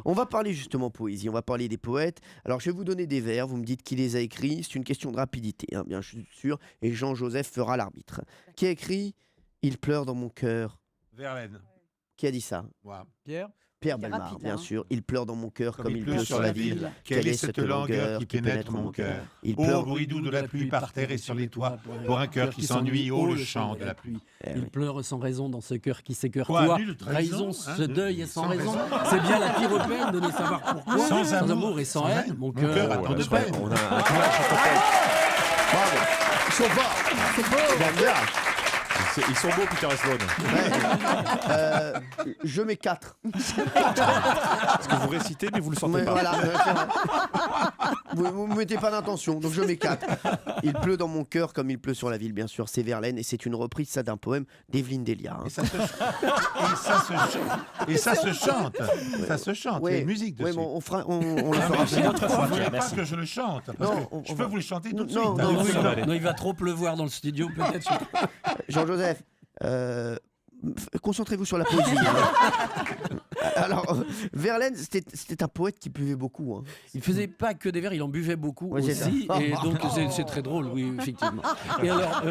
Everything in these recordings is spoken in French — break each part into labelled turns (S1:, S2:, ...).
S1: On va parler justement poésie, on va parler des poètes. Alors je vais vous donner des vers, vous me dites qui les a écrits. C'est une question de rapidité, hein, bien sûr. Et Jean-Joseph fera l'arbitre. Qui a écrit « Il pleure dans mon cœur »
S2: Verlaine.
S1: Qui a dit ça?
S2: Moi.
S3: Pierre.
S1: Pierre
S4: C'est
S1: Bellemare,
S4: rapide,
S1: bien
S4: hein.
S1: sûr. Il pleure dans mon cœur
S2: Comme il pleut sur la ville. Quelle est cette langueur qui pénètre mon cœur?
S1: Il
S2: Ô
S1: pleure.
S2: bruit doux de la pluie par terre et sur les toits, pour un cœur qui s'ennuie, ô le chant de la pluie.
S3: Il pleure sans raison dans ce cœur qui s'écœure.
S2: Quoi,
S3: Toi,
S2: nul,
S3: trahison,
S2: trahison,
S3: ce
S2: hein,
S3: deuil est sans
S2: sans
S3: raison.
S2: raison.
S3: C'est bien la pire peine de ne savoir pourquoi.
S2: Sans amour
S3: et sans haine, mon cœur
S2: attend de
S1: Ouais,
S2: peine.
S1: on a un clash à Châteaupen. Bravo. Ils sont forts.
S4: C'est beau.
S1: J'aime bien.
S5: Ils sont beaux, Peter et Sloan.
S1: Ouais. Je mets 4.
S5: Parce que vous récitez, mais vous le sentez
S1: Mais
S5: pas.
S1: voilà, c'est vrai. Vous ne mettez pas d'intention, donc je mets 4. Il pleut dans mon cœur comme il pleut sur la ville, bien sûr. C'est Verlaine et c'est une reprise ça d'un poème d'Evelyne Delia.
S2: Et ça se chante. Ça se chante. Il y a une musique dessus.
S1: Oui, mais on le fera
S2: C'est notre fois.
S5: Merci.
S2: Parce que je le chante.
S1: Non,
S2: Je peux vous le chanter tout de suite.
S1: non,
S2: hein.
S1: non,
S3: Oui,
S1: ça
S3: non,
S5: va.
S3: non, il va trop pleuvoir dans le studio, peut-être.
S1: Jean-Joseph, concentrez-vous sur la poésie. Alors, Verlaine, c'était un poète qui buvait beaucoup. Hein.
S3: Il faisait pas que des vers, il en buvait beaucoup
S1: Ouais, c'est
S3: aussi.
S1: ça.
S3: Et donc, c'est très drôle, oui, effectivement. Et alors,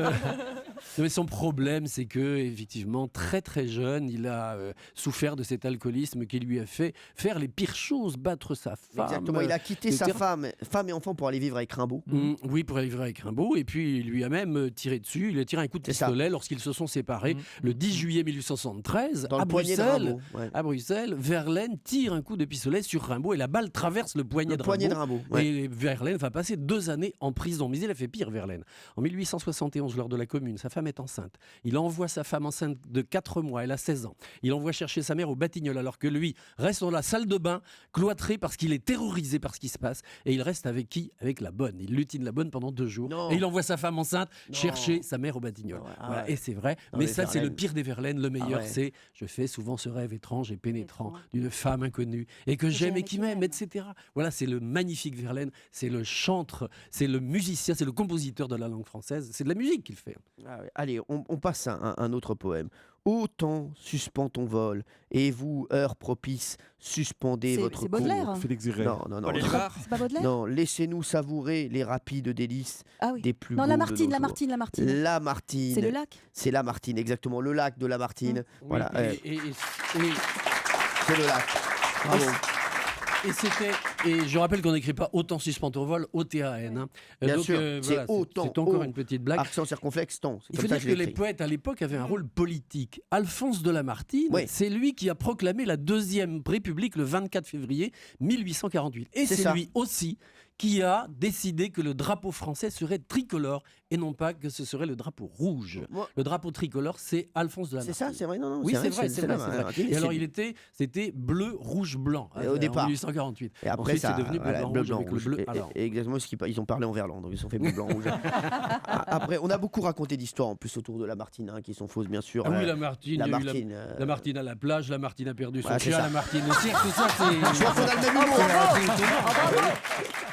S3: mais son problème, c'est que, effectivement, très très jeune, il a souffert de cet alcoolisme qui lui a fait faire les pires choses, battre sa femme.
S1: Exactement, il a quitté sa
S3: etc.
S1: femme et enfant pour aller vivre avec Rimbaud.
S3: Oui, pour aller vivre avec Rimbaud. Et puis, il lui a même tiré dessus. Il a tiré un coup de
S1: C'est ça.
S3: pistolet lorsqu'ils se sont séparés le 10 juillet 1873
S1: Dans
S3: à
S1: le poignet de
S3: Bruxelles.
S1: Rimbaud. Ouais.
S3: À Bruxelles, Verlaine tire un coup de pistolet sur Rimbaud et la balle traverse le poignet
S1: Le poignet de Rimbaud. Ouais.
S3: Et Verlaine va passer 2 années en prison. Mais il a fait pire, Verlaine. En 1871, lors de la Commune, sa femme est enceinte. Il envoie sa femme enceinte de 4 mois, elle a 16 ans. Il envoie chercher sa mère au Batignolles, alors que lui reste dans la salle de bain, cloîtré parce qu'il est terrorisé par ce qui se passe. Et il reste avec qui? Avec la bonne. Il lutine la bonne pendant 2 jours.
S1: Non.
S3: Et il envoie sa femme enceinte
S1: Non.
S3: chercher sa mère au Batignolles.
S1: Ah ouais, ah
S3: Voilà.
S1: ouais.
S3: Et c'est vrai.
S1: Non,
S3: mais
S1: mais
S3: ça, c'est le
S1: Verlaine.
S3: pire des Verlaine. Le meilleur,
S1: ouais.
S3: c'est je fais souvent ce rêve étrange et pénétrant
S4: Pénétrant.
S3: d'une femme inconnue et que j'aime et qui m'aime, etc. Voilà, c'est le magnifique Verlaine. C'est le chantre, c'est le musicien, c'est le compositeur de la langue française. C'est de la musique qu'il fait.
S1: Ah ouais. Allez, on passe à un autre poème. Ô temps, suspend ton vol, et vous, heure propice, suspendez votre
S4: C'est Baudelaire.
S1: cours.
S5: Félix Zirel.
S1: Non.
S4: C'est pas Baudelaire?
S1: Non, laissez-nous savourer les rapides délices
S4: Ah oui.
S1: des plus
S4: Non,
S1: beaux de nos jours.
S4: Lamartine.
S1: Lamartine.
S4: C'est le lac.
S1: C'est Lamartine, exactement. Le lac de Lamartine. Voilà,
S3: Et
S1: c'est le lac. Bravo.
S3: et je rappelle qu'on n'écrit pas autant suspend ton vol, OTAN. Hein.
S1: Bien sûr, c'est
S3: voilà,
S1: autant,
S3: c'est encore
S1: O.
S3: une petite blague.
S1: Accent circonflexe, temps. C'est
S3: Il
S1: comme
S3: faut
S1: ça
S3: dire
S1: je
S3: que les
S1: l'écris.
S3: poètes à l'époque avaient un rôle politique. Alphonse de Lamartine,
S1: Oui.
S3: c'est lui qui a proclamé la Deuxième République le 24 février 1848. Et
S1: C'est
S3: c'est
S1: ça.
S3: lui aussi qui a décidé que le drapeau français serait tricolore et non pas que ce serait le drapeau rouge.
S1: Moi-
S3: Le drapeau tricolore, c'est Alphonse de
S1: C'est
S3: Lamartine.
S1: ça, c'est vrai, non,
S3: Oui, c'est vrai, c'est vrai.
S1: Lamartine,
S3: Et alors,
S1: c'est-
S3: c'était bleu, rouge, blanc
S1: Et au départ.
S3: en 1848.
S1: Et après,
S3: Ensuite,
S1: ça,
S3: c'est devenu bleu,
S1: voilà,
S3: blanc,
S1: bleu,
S3: rouge
S1: blanc,
S3: avec
S1: rouge.
S3: le bleu.
S1: Et-
S3: Alors,
S1: et exactement ce qu'ils ont parlé en verlan, donc ils sont fait bleu, blanc, rouge. Après, on a beaucoup raconté d'histoires en plus autour de Lamartine, hein, qui sont fausses, bien sûr.
S3: ah oui, Lamartine, il y a eu
S1: Lamartine,
S3: Lamartine à la plage, Lamartine a perdu son
S1: voilà, c'est
S3: chien,
S1: ça.
S3: Lamartine au cirque, tout ça, c'est...
S1: Je vois qu'on a le même humour.
S3: C'est un truc étonnant.